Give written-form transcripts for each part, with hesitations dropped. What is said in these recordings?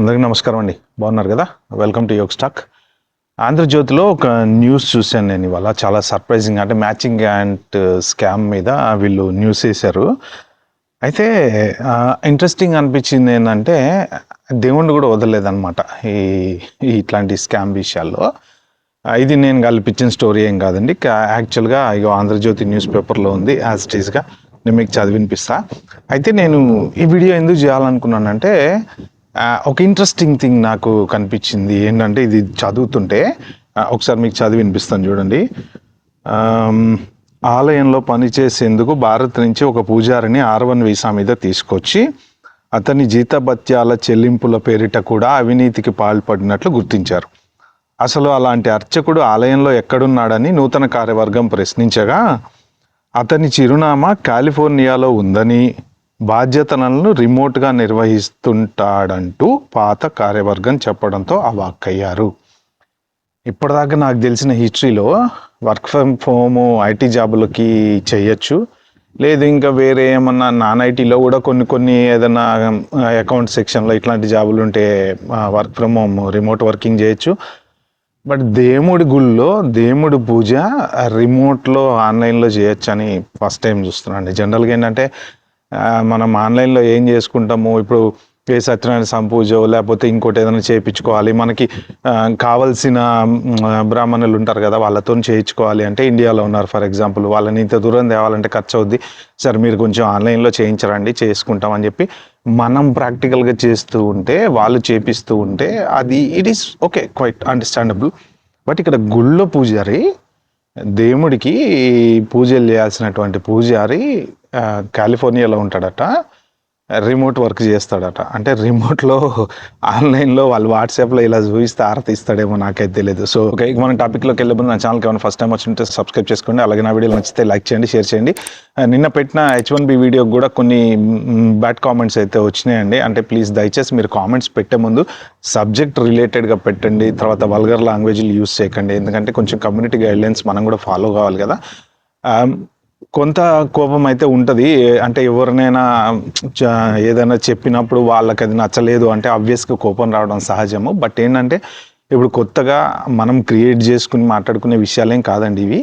అందరికీ నమస్కారం అండి. బాగున్నారు కదా? వెల్కమ్ టు యోగ్ స్టాక్. ఆంధ్రజ్యోతిలో ఒక న్యూస్ చూశాను నేను ఇవాళ. చాలా సర్ప్రైజింగ్, అంటే మ్యాచింగ్ గ్రాంట్ స్కామ్ మీద వీళ్ళు న్యూస్ వేశారు. అయితే ఇంట్రెస్టింగ్ అనిపించింది ఏంటంటే, దేవుణ్ణి కూడా వదలలేదన్నమాట ఈ ఇట్లాంటి స్కామ్ విషయాల్లో. ఇది నేను కల్పించిన స్టోరీ ఏం కాదండి. యాక్చువల్గా ఇగో ఆంధ్రజ్యోతి న్యూస్ పేపర్లో ఉంది, యాజ్ ఇట్ ఈస్గా నేను మీకు చదివినిపిస్తా. అయితే నేను ఈ వీడియో ఎందుకు చేయాలనుకున్నానంటే, ఒక ఇంట్రెస్టింగ్ థింగ్ నాకు కనిపించింది. ఏంటంటే, ఇది చదువుతుంటే ఒకసారి మీకు చదివి వినిపిస్తాను చూడండి. ఆలయంలో పనిచేసేందుకు భారత్ నుంచి ఒక పూజారిని R1 వీసా మీద తీసుకొచ్చి అతని జీతభత్యాల చెల్లింపుల పేరిట కూడా అవినీతికి పాల్పడినట్లు గుర్తించారు. అసలు అలాంటి అర్చకుడు ఆలయంలో ఎక్కడున్నాడని నూతన కార్యవర్గం ప్రశ్నించగా, అతని చిరునామా కాలిఫోర్నియాలో ఉందని, బాధ్యతలను రిమోట్గా నిర్వహిస్తుంటాడంటూ పాత కార్యవర్గం చెప్పడంతో అవాక్కయ్యారు. ఇప్పటిదాకా నాకు తెలిసిన హిస్టరీలో వర్క్ ఫ్రమ్ హోమ్ ఐటీ జాబులకి చేయొచ్చు, లేదు ఇంకా వేరే ఏమన్నా నాన్ ఐటీలో కూడా కొన్ని ఏదైనా అకౌంట్ సెక్షన్లో ఇట్లాంటి జాబులు ఉంటే work from home remote working చేయొచ్చు. బట్ దేవుడి గుళ్ళో దేవుడి పూజ రిమోట్లో ఆన్లైన్లో చేయొచ్చు అని ఫస్ట్ టైం చూస్తున్నాను. జనరల్గా ఏంటంటే, మనం ఆన్లైన్లో ఏం చేసుకుంటాము, ఇప్పుడు ఏ సత్యనారాయణ సంపూజో లేకపోతే ఇంకోటి ఏదైనా చేయించుకోవాలి, మనకి కావలసిన బ్రాహ్మణులు ఉంటారు కదా, వాళ్ళతో చేయించుకోవాలి అంటే ఇండియాలో ఉన్నారు ఫర్ ఎగ్జాంపుల్, వాళ్ళని ఇంత దూరం తేవాలంటే ఖర్చు అవుద్ది, సరే మీరు కొంచెం ఆన్లైన్లో చేయించరండి చేసుకుంటామని చెప్పి మనం ప్రాక్టికల్గా చేస్తూ ఉంటే, వాళ్ళు చేపిస్తూ ఉంటే అది it is okay, quite understandable. But ఇక్కడ గుళ్ళో పూజారి, దేవుడికి పూజలు చేయాల్సినటువంటి పూజారి కాలిఫోర్నియాలో ఉంటాడట, రిమోట్ వర్క్ చేస్తాడట. అంటే రిమోట్లో ఆన్లైన్లో వాళ్ళు వాట్సాప్లో ఇలా చూపిస్తే ఆరతిస్తాడేమో, నాకైతే తెలియదు. సో ఓకే, మన టాపిక్లోకి వెళ్ళే ముందు నా ఛానల్కి ఏమైనా ఫస్ట్ టైం వచ్చింటే సబ్స్క్రైబ్ చేసుకోండి. అలాగే నా వీడియోలు నచ్చితే లైక్ చేయండి, షేర్ చేయండి. నిన్న పెట్టిన H1B వీడియోకి కూడా కొన్ని బ్యాడ్ కామెంట్స్ అయితే వచ్చినాయండి. అంటే ప్లీజ్ దయచేసి మీరు కామెంట్స్ పెట్టే ముందు సబ్జెక్ట్ రిలేటెడ్గా పెట్టండి, తర్వాత వల్గర్ లాంగ్వేజ్లు యూస్ చేయకండి. ఎందుకంటే కొంచెం కమ్యూనిటీ గైడ్లైన్స్ మనం కూడా ఫాలో కావాలి కదా. కొంత కోపం అయితే ఉంటుంది. అంటే ఎవరినైనా ఏదైనా చెప్పినప్పుడు వాళ్ళకి అది నచ్చలేదు అంటే ఆబ్వియస్గా కోపం రావడం సహజము. బట్ ఏంటంటే, ఇప్పుడు కొత్తగా మనం క్రియేట్ చేసుకుని మాట్లాడుకునే విషయాలేం కాదండి ఇవి.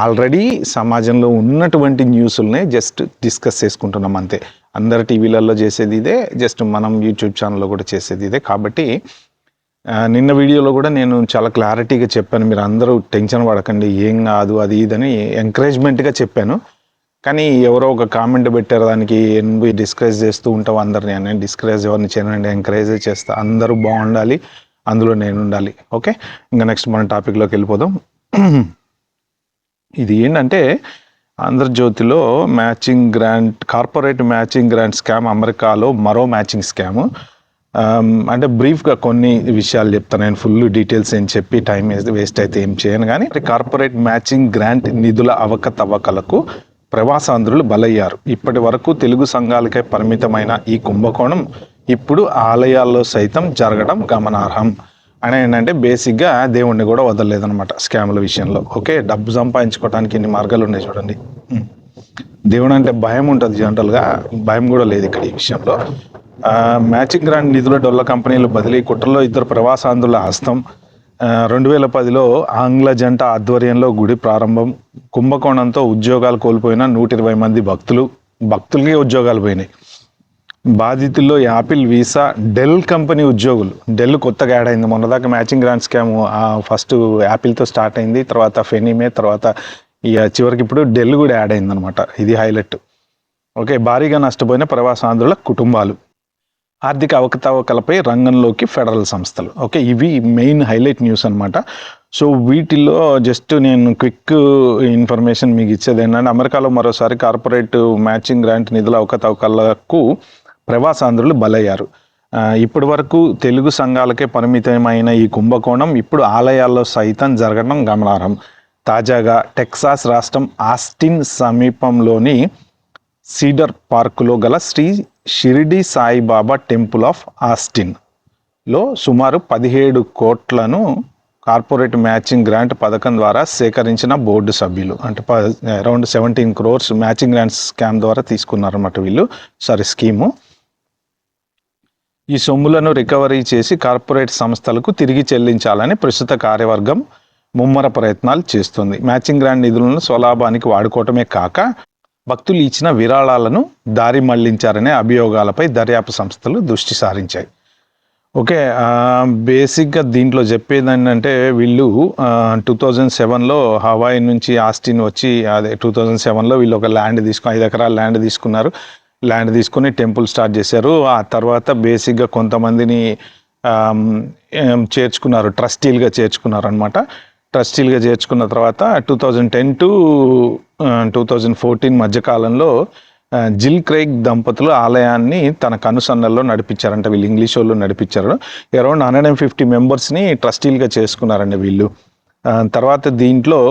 ఆల్రెడీ సమాజంలో ఉన్నటువంటి న్యూస్లనే జస్ట్ డిస్కస్ చేసుకుంటున్నాం అంతే. అందరు టీవీలలో చేసేది ఇదే, జస్ట్ మనం యూట్యూబ్ ఛానల్లో కూడా చేసేది ఇదే. కాబట్టి నిన్న వీడియోలో కూడా నేను చాలా క్లారిటీగా చెప్పాను, మీరు అందరూ టెన్షన్ పడకండి, ఏం కాదు అది ఇదని ఎంకరేజ్మెంట్గా చెప్పాను. కానీ ఎవరో ఒక కామెంట్ పెట్టారు, దానికి నువ్వు డిస్కరేజ్ చేస్తూ ఉంటావు అందరినీ. నేను డిస్కరేజ్ ఎవరిని చేయనండి, ఎంకరేజ్ చేస్తా. అందరూ బాగుండాలి, అందులో నేను ఉండాలి. ఓకే, ఇంకా నెక్స్ట్ మన టాపిక్లోకి వెళ్ళిపోదాం. ఇది ఏంటంటే, ఆంధ్రజ్యోతిలో matching grant, corporate matching grant scam, అమెరికాలో మరో మ్యాచింగ్ స్కామ్. అంటే బ్రీఫ్గా కొన్ని విషయాలు చెప్తాను, నేను ఫుల్ డీటెయిల్స్ ఏం చెప్పి టైం వేస్ట్ అయితే ఏం చేయను. కానీ కార్పొరేట్ మ్యాచింగ్ గ్రాంట్ నిధుల అవకతవకలకు ప్రవాసాంధ్రులు బలయ్యారు. ఇప్పటి వరకు తెలుగు సంఘాలకే పరిమితమైన ఈ కుంభకోణం ఇప్పుడు ఆలయాల్లో సైతం జరగడం గమనార్హం. అని ఏంటంటే, బేసిక్గా దేవుణ్ణి కూడా వదలలేదనమాట స్కామ్ల విషయంలో. ఓకే, డబ్బు సంపాదించుకోవడానికి ఎన్ని మార్గాలు ఉన్నాయి చూడండి. దేవుడు అంటే భయం ఉంటుంది, జనరల్గా భయం కూడా లేదు ఇక్కడ ఈ విషయంలో. మ్యాచింగ్ గ్రాంట్ నిధుల డొల్ల కంపెనీలు బదిలీ కుట్రలో 2 ప్రవాసాంధ్రుల హస్తం. 2010లో ఆంగ్ల జంట ఆధ్వర్యంలో గుడి ప్రారంభం. కుంభకోణంతో ఉద్యోగాలు కోల్పోయిన 120 మంది భక్తులకి ఉద్యోగాలు పోయినాయి. బాధితుల్లో యాపిల్, వీసా, డెల్ కంపెనీ ఉద్యోగులు. డెల్ కొత్తగా యాడ్ అయింది. మొన్నదాకా మ్యాచింగ్ గ్రాంట్ స్కామ్ ఫస్ట్ యాపిల్తో స్టార్ట్ అయింది, తర్వాత ఫెనీమే, తర్వాత చివరికి ఇప్పుడు డెల్ కూడా యాడ్ అయింది అనమాట. ఇది హైలైట్. ఓకే, భారీగా నష్టపోయిన ప్రవాసాంధ్రుల కుటుంబాలు. ఆర్థిక అవకతవకలపై రంగంలోకి ఫెడరల్ సంస్థలు. ఓకే, ఇవి మెయిన్ హైలైట్ న్యూస్ అనమాట. సో వీటిల్లో జస్ట్ నేను క్విక్ ఇన్ఫర్మేషన్ మీకు ఇచ్చేది ఏంటంటే, అమెరికాలో మరోసారి కార్పొరేట్ మ్యాచింగ్ గ్రాంట్ నిధుల అవకతవకలకు ప్రవాసాంధ్రులు బలయ్యారు. ఇప్పటి వరకు తెలుగు సంఘాలకే పరిమితమైన ఈ కుంభకోణం ఇప్పుడు ఆలయాల్లో సైతం జరగడం గమనార్హం. తాజాగా టెక్సాస్ రాష్ట్రం ఆస్టిన్ సమీపంలోని సీడర్ పార్కులో గల శ్రీ షిరిడి సాయిబాబా టెంపుల్ ఆఫ్ ఆస్టిన్లో సుమారు 17 కోట్లను కార్పొరేట్ మ్యాచింగ్ గ్రాంట్ పథకం ద్వారా సేకరించిన బోర్డు సభ్యులు. అంటే around 17 crores matching grant scam ద్వారా తీసుకున్నారన్నమాట వీళ్ళు, స్కీము. ఈ సొమ్ములను రికవరీ చేసి కార్పొరేట్ సంస్థలకు తిరిగి చెల్లించాలని ప్రస్తుత కార్యవర్గం ముమ్మర ప్రయత్నాలు చేస్తుంది. మ్యాచింగ్ గ్రాంట్ నిధులను స్వలాభానికి వాడుకోవటమే కాక భక్తులు ఇచ్చిన విరాళాలను దారి మళ్లించారనే అభియోగాలపై దర్యాప్తు సంస్థలు దృష్టి సారించాయి. ఓకే, బేసిక్గా దీంట్లో చెప్పేది ఏంటంటే వీళ్ళు 2007లో హవాయి నుంచి ఆస్టిన్ వచ్చి అదే 2007లో వీళ్ళు ఒక ల్యాండ్ 5 ఎకరాల ల్యాండ్ తీసుకున్నారు. ల్యాండ్ తీసుకుని టెంపుల్ స్టార్ట్ చేశారు. ఆ తర్వాత బేసిక్గా కొంతమందిని చేర్చుకున్నారు, ట్రస్టీలుగా చేర్చుకున్నారు అనమాట. ట్రస్టీలుగా చేర్చుకున్న తర్వాత 2010 to 2014 మధ్యకాలంలో జిల్ క్రైగ్ దంపతులు ఆలయాన్ని తన కనుసన్నల్లో నడిపించారంట. వీళ్ళు ఇంగ్లీష్ వాళ్ళు నడిపించారు. అరౌండ్ 150 మెంబర్స్ని ట్రస్టీలుగా చేసుకున్నారండి వీళ్ళు. తర్వాత దీంట్లో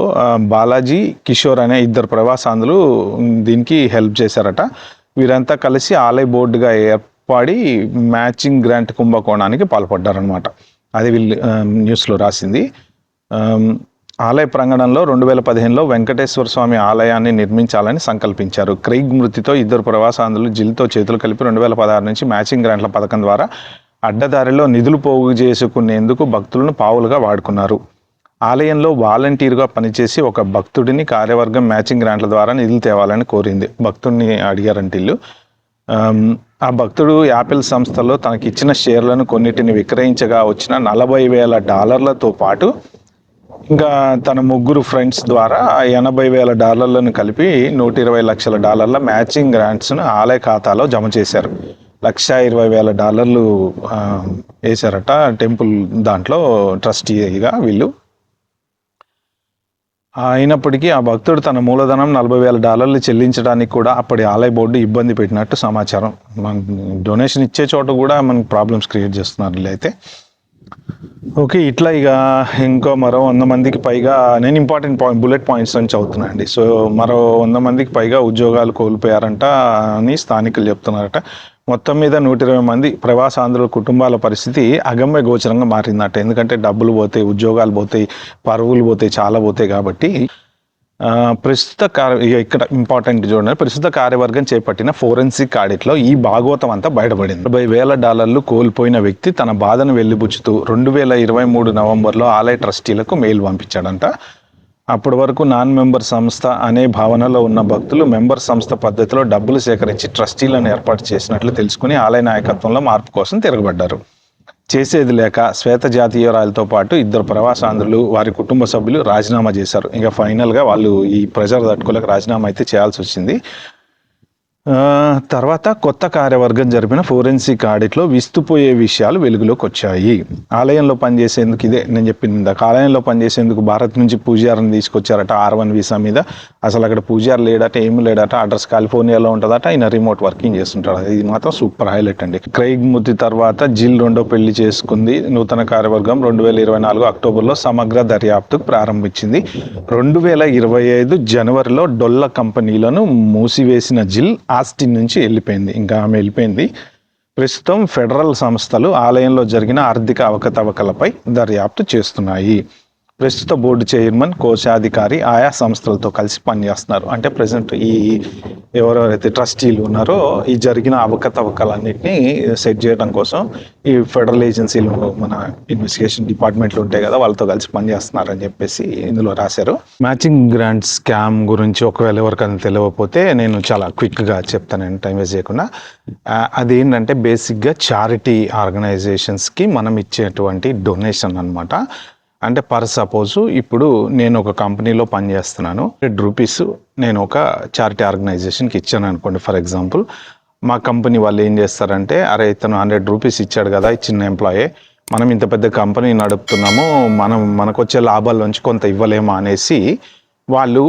బాలాజీ, కిషోర్ అనే 2 ప్రవాసాంధ్రులు దీనికి హెల్ప్ చేశారట. వీరంతా కలిసి ఆలయ బోర్డుగా ఏర్పడి మ్యాచింగ్ గ్రాంట్ కుంభకోణానికి పాల్పడ్డారనమాట. అది వీళ్ళు న్యూస్లో రాసింది. ఆలయ ప్రాంగణంలో 2015లో వెంకటేశ్వర స్వామి ఆలయాన్ని నిర్మించాలని సంకల్పించారు. క్రైగ్ మృతితో 2 ప్రవాసాంధ్రులు జిల్తో చేతులు కలిపి 2016 నుంచి మ్యాచింగ్ గ్రాంట్ల పథకం ద్వారా అడ్డదారిలో నిధులు పోగు చేసుకునేందుకు భక్తులను పావులుగా వాడుకున్నారు. ఆలయంలో వాలంటీర్గా పనిచేసి ఒక భక్తుడిని కార్యవర్గం మ్యాచింగ్ గ్రాంట్ల ద్వారా నిధులు తేవాలని కోరింది. భక్తుడిని అడిగారంటే వీళ్ళు. ఆ భక్తుడు యాపిల్ సంస్థలో తనకిచ్చిన షేర్లను కొన్నిటిని విక్రయించగా వచ్చిన $40,000 పాటు ఇంకా తన 3 ఫ్రెండ్స్ ద్వారా $80,000 కలిపి $120 లక్షల మ్యాచింగ్ గ్రాంట్స్ను ఆలయ ఖాతాలో జమ చేశారు. $120,000 వేశారట టెంపుల్ దాంట్లో ట్రస్టీగా వీళ్ళు. అయినప్పటికీ ఆ భక్తుడు తన మూలధనం $40,000 చెల్లించడానికి కూడా అప్పటి ఆలయ బోర్డు ఇబ్బంది పెట్టినట్టు సమాచారం. మన డొనేషన్ ఇచ్చే చోట కూడా మనకి ప్రాబ్లమ్స్ క్రియేట్ చేస్తున్నారు అయితే. ఓకే, ఇట్లా ఇక ఇంకో మరో 100 మందికి పైగా, నేను ఇంపార్టెంట్ బుల్లెట్ పాయింట్స్ నుంచి చదువుతున్నా అండి. సో మరో 100 మందికి పైగా ఉద్యోగాలు కోల్పోయారంట అని స్థానికులు చెప్తున్నారట. మొత్తం మీద 120 మంది ప్రవాసాంధ్రుల కుటుంబాల పరిస్థితి అగమ్య గోచరంగా మారిందట. ఎందుకంటే డబ్బులు పోతాయి, ఉద్యోగాలు పోతాయి, పరువులు పోతాయి, చాలా పోతాయి. కాబట్టి ఇక్కడ ఇంపార్టెంట్ చూడండి, ప్రస్తుత కార్యవర్గం చేపట్టిన ఫోరెన్సిక్ ఆడిట్లో ఈ భాగవతం అంతా బయటపడింది. $40,000 కోల్పోయిన వ్యక్తి తన బాధను వెళ్లిబుచ్చుతూ 2023 నవంబర్లో ఆలయ ట్రస్టీలకు మెయిల్ పంపించాడంట. అప్పటి వరకు నాన్ మెంబర్ సంస్థ అనే భావనలో ఉన్న భక్తులు మెంబర్ సంస్థ పద్ధతిలో డబ్బులు సేకరించి ట్రస్టీలను ఏర్పాటు చేసినట్లు తెలుసుకుని ఆలయ నాయకత్వంలో మార్పు కోసం తిరగబడ్డారు. చేసేది లేక శ్వేత జాతీయురాలతో పాటు 2 ప్రవాసాంధ్రులు, వారి కుటుంబ సభ్యులు రాజీనామా చేశారు. ఇంకా ఫైనల్గా వాళ్ళు ఈ ప్రెజర్ తట్టుకోలేక రాజీనామా అయితే చేయాల్సి వచ్చింది. తర్వాత కొత్త కార్యవర్గం జరిపిన ఫోరెన్సిక్ ఆడిట్లో విస్తుపోయే విషయాలు వెలుగులోకి వచ్చాయి. ఆలయంలో పనిచేసేందుకు, ఇదే నేను చెప్పింది ఇందాక, ఆలయంలో పనిచేసేందుకు భారత్ నుంచి పూజారిని తీసుకొచ్చారట R1 వీసా మీద. అసలు అక్కడ పూజారి లేడట, ఏమి లేడట. అడ్రస్ కాలిఫోర్నియాలో ఉంటుందట. ఆయన రిమోట్ వర్కింగ్ చేస్తుంటాడు. ఇది మాత్రం సూపర్ హైలైట్ అండి. క్రైగ్ మృతి తర్వాత జిల్ 2వ పెళ్లి చేసుకుంది. నూతన కార్యవర్గం 2024 అక్టోబర్లో సమగ్ర దర్యాప్తుకు ప్రారంభించింది. 2025 జనవరిలో డొల్ల కంపెనీలను మూసివేసిన జిల్ ఆస్టిన్ నుంచి వెళ్ళిపోయింది. ఇంకా ఆమె వెళ్ళిపోయింది. ప్రస్తుతం ఫెడరల్ సంస్థలు ఆలయంలో జరిగిన ఆర్థిక అవకతవకలపై దర్యాప్తు చేస్తున్నాయి. ప్రస్తుత బోర్డు చైర్మన్, కోశాధికారి ఆయా సంస్థలతో కలిసి పనిచేస్తున్నారు. అంటే ప్రజెంట్ ఈ ఎవరెవరైతే ట్రస్టీలు ఉన్నారో ఈ జరిగిన అవకతవకలన్నింటినీ సెట్ చేయడం కోసం ఈ ఫెడరల్ ఏజెన్సీలు, మన ఇన్వెస్టిగేషన్ డిపార్ట్మెంట్లు ఉంటాయి కదా, వాళ్ళతో కలిసి పనిచేస్తున్నారని చెప్పేసి ఇందులో రాశారు. మ్యాచింగ్ గ్రాంట్ స్కామ్ గురించి ఒకవేళ ఎవరికైనా తెలియకపోతే నేను చాలా క్విక్గా చెప్తాను, టైం వేస్ట్ చేయకుండా. అదేంటంటే బేసిక్గా చారిటీ ఆర్గనైజేషన్స్కి మనం ఇచ్చేటువంటి డొనేషన్ అనమాట. అంటే సపోజ్ ఇప్పుడు నేను ఒక కంపెనీలో పనిచేస్తున్నాను, ₹100 నేను ఒక చారిటీ ఆర్గనైజేషన్కి ఇచ్చాను అనుకోండి. ఫర్ ఎగ్జాంపుల్ మా కంపెనీ వాళ్ళు ఏం చేస్తారంటే, అరే ఇతను ₹100 ఇచ్చాడు కదా, ఈ చిన్న ఎంప్లాయే, మనం ఇంత పెద్ద కంపెనీ నడుపుతున్నాము, మనకు వచ్చే లాభాల్లోంచి కొంత ఇవ్వలేమా అనేసి వాళ్ళు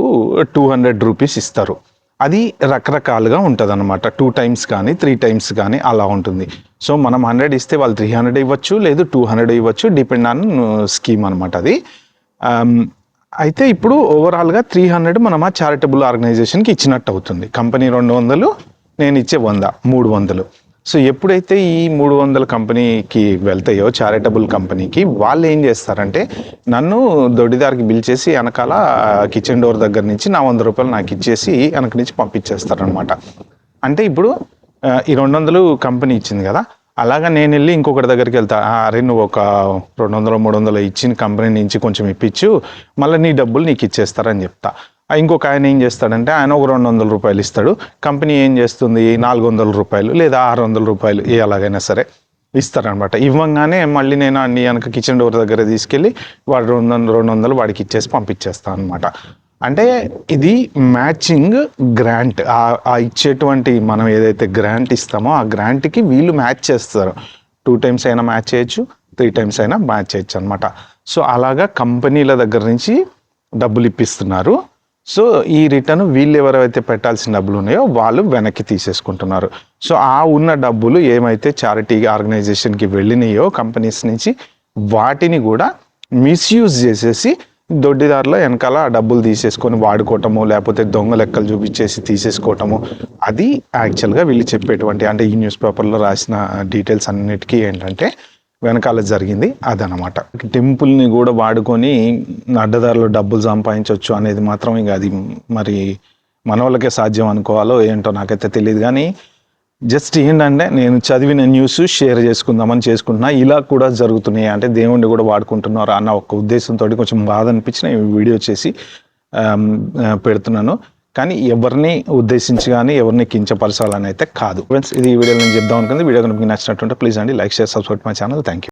₹200 ఇస్తారు. అది రకరకాలుగా ఉంటుంది అనమాట. 2 times కానీ 3 times కానీ అలా ఉంటుంది. సో మనం 100 ఇస్తే వాళ్ళు 300 ఇవ్వచ్చు, లేదు 200 ఇవ్వచ్చు, డిపెండ్ ఆన్ స్కీమ్ అనమాట అది. అయితే ఇప్పుడు ఓవరాల్గా 300 మనం ఆ చారిటబుల్ ఆర్గనైజేషన్కి ఇచ్చినట్టు అవుతుంది. కంపెనీ 200, నేను ఇచ్చే 100, 300. సో ఎప్పుడైతే ఈ 300 కంపెనీకి వెళ్తాయో, చారిటబుల్ కంపెనీకి, వాళ్ళు ఏం చేస్తారంటే నన్ను దొడ్డిదారికి బిల్ చేసి వెనకాల కిచెన్ డోర్ దగ్గర నుంచి నా ₹100 నాకు ఇచ్చేసి వెనక నుంచి పంపించేస్తారనమాట. అంటే ఇప్పుడు ఈ 200 కంపెనీ ఇచ్చింది కదా, అలాగా నేను వెళ్ళి ఇంకొకటి దగ్గరికి వెళ్తా, అరే నువ్వు ఒక 200-300 ఇచ్చిన కంపెనీ నుంచి కొంచెం ఇప్పించు, మళ్ళీ నీ డబ్బులు నీకు ఇచ్చేస్తారని చెప్తా. ఇంకొక ఆయన ఏం చేస్తాడంటే ఆయన ఒక 200 రూపాయలు ఇస్తాడు, కంపెనీ ఏం చేస్తుంది 400 రూపాయలు లేదా 600 రూపాయలు ఎలాగైనా సరే ఇస్తారనమాట. ఇవ్వగానే మళ్ళీ నేను అన్ని వెనక కిచెన్ డోర్ దగ్గర తీసుకెళ్ళి వాడు 200 వాడికి ఇచ్చేసి పంపించేస్తాను అనమాట. అంటే ఇది మ్యాచింగ్ గ్రాంట్. ఆ ఇచ్చేటువంటి మనం ఏదైతే గ్రాంట్ ఇస్తామో ఆ గ్రాంట్కి వీళ్ళు మ్యాచ్ చేస్తారు. 2 times అయినా మ్యాచ్ చేయొచ్చు, 3 times అయినా మ్యాచ్ చేయొచ్చు అనమాట. సో అలాగా కంపెనీల దగ్గర నుంచి డబ్బులు ఇప్పిస్తున్నారు. సో ఈ రిటర్న్ వీళ్ళు ఎవరైతే పెట్టాల్సిన డబ్బులు ఉన్నాయో వాళ్ళు వెనక్కి తీసేసుకుంటున్నారు. సో ఆ ఉన్న డబ్బులు ఏమైతే చారిటీ ఆర్గనైజేషన్కి వెళ్ళినాయో కంపెనీస్ నుంచి, వాటిని కూడా మిస్యూజ్ చేసేసి దొడ్డిదారిలో వెనకాల ఆ డబ్బులు తీసేసుకొని వాడుకోవటము, లేకపోతే దొంగ లెక్కలు చూపించేసి తీసేసుకోవటము, అది యాక్చువల్గా వీళ్ళు చెప్పేటువంటి, అంటే ఈ న్యూస్ పేపర్లో రాసిన డీటెయిల్స్ అన్నిటికీ ఏంటంటే వెనకాల జరిగింది అదనమాట. టెంపుల్ని కూడా వాడుకొని అడ్డదారిలో డబ్బులు సంపాదించవచ్చు అనేది మాత్రం ఇక అది మరి మన వాళ్ళకే సాధ్యం అనుకోవాలో ఏంటో నాకైతే తెలియదు. కానీ జస్ట్ ఏంటంటే నేను చదివిన న్యూస్ షేర్ చేసుకుందామని చేసుకుంటున్నా. ఇలా కూడా జరుగుతున్నాయి అంటే దేవుణ్ణి కూడా వాడుకుంటున్నారు అన్న ఒక ఉద్దేశంతో కొంచెం బాధ అనిపించిన వీడియో చేసి పెడుతున్నాను. కానీ ఎవరిని ఉద్దేశించి కానీ ఎవరిని కించపరచాలని అయితే కాదు ఫ్రెండ్స్. ఇది ఈ వీడియోలో నేను చెప్దాం అనుకుంది. వీడియో కనుక మీకు నచ్చినట్టుంటే ప్లీజ్ అండి like, share, subscribe my channel. Thank you.